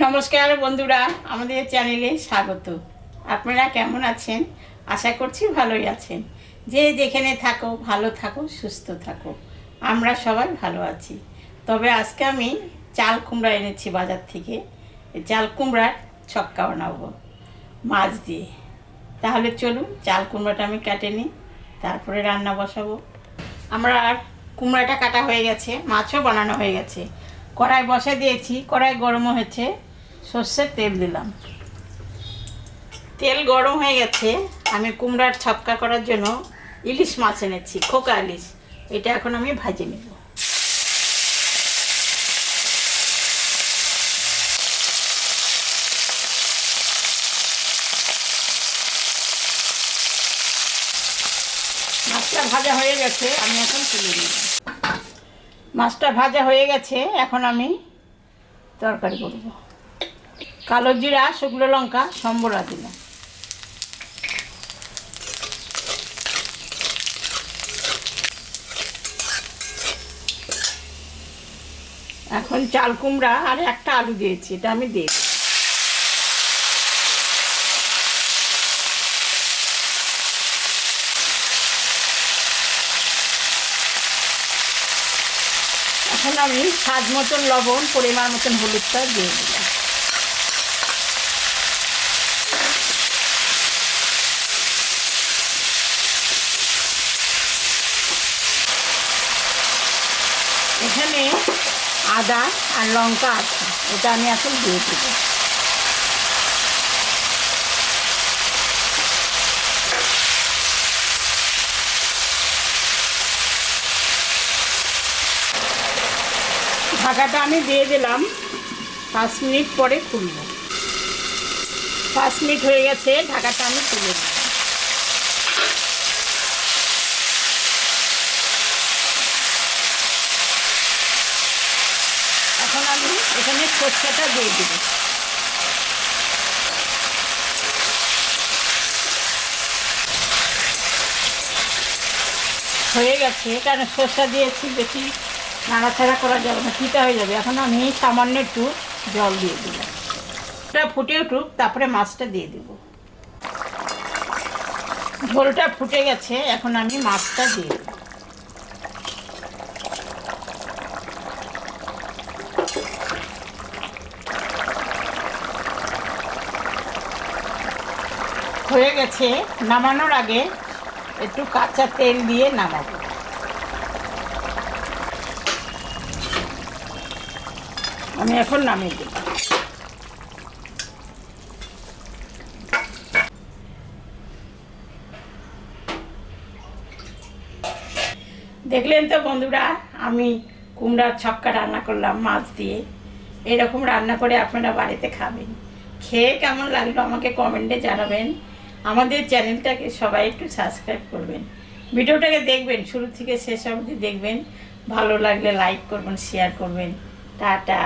নমস্কার বন্ধুরা, আমাদের চ্যানেলে স্বাগত। আপনারা কেমন আছেন? আশা করছি ভালোই আছেন। যে যেখানে থাকো ভালো থাকো, সুস্থ থাকো। আমরা সবাই ভালো আছি। তবে আজকে আমি চাল কুমড়া এনেছি বাজার থেকে। চাল কুমড়ার ছক্কা বানাবো মাছ দিয়ে। তাহলে চলুন চাল কুমড়াটা আমি কেটে নিই, তারপরে রান্না বসাবো। আমরা আর কুমড়াটা কাটা হয়ে গেছে, মাছও বানানো হয়ে গেছে। কড়াই বসা দিয়েছি, কড়াই গরম হয়েছে, সর্ষের তেল দিলাম। তেল গরম হয়ে গেছে। আমি কুমড়ার ছক্কা করার জন্য ইলিশ মাছ এনেছি, খোকা ইলিশ। এটা এখন আমি ভাজে নেব। মাছটা ভাজা হয়ে গেছে, আমি এখন তুলে নিব। মাছটা ভাজা হয়ে গেছে, এখন আমি তরকারি করব। কালো জিরা, শুকনো লঙ্কা, সম্বরা দিলাম। এখন চাল কুমড়া আর একটা আলু দিয়েছি, এটা আমি দিয়ে দিই। এখন আমি স্বাদ মতন লবণ, পরিমাণ মতন হলুদটা দিয়ে দিলাম। এখানে আদা আর লঙ্কা আছে, এটা আমি এখন দিয়ে দেব। ঢাকাটা আমি দিয়ে দিলাম। 5 মিনিট পরে খুলব। 5 মিনিট হয়ে গেছে, ঢাকাটা আমি তুলে দিই। এখন আমি এখানে সরষেটা দিয়ে দেব। হয়ে গেছে, কারণ সরষে দিয়েছি, বেশি নাড়াচাড়া করা যাবে না, তিতা হয়ে যাবে। এখন আমি সামান্য একটু জল দিয়ে দিলাম। ওটা ফুটে উঠুক, তারপরে মাছটা দিয়ে দেব। ঝোলটা ফুটে গেছে, এখন আমি মাছটা দিয়ে দেব। হয়ে গেছে। নামানোর আগে একটু কাঁচা তেল দিয়ে নামাবো। আমি এখন নামিয়ে দেব। দেখলেন তো বন্ধুরা, আমি কুমড়ার ছক্কা রান্না করলাম মাছ দিয়ে। এরকম রান্না করে আপনারা বাড়িতে খাবেন। খেয়ে কেমন লাগলো আমাকে কমেন্টে জানাবেন। আমাদের চ্যানেলটাকে সবাই একটু সাবস্ক্রাইব করবেন। ভিডিওটাকে দেখবেন, শুরু থেকে শেষ অবধি দেখবেন। ভালো লাগলে লাইক করবেন, শেয়ার করবেন। টাটা।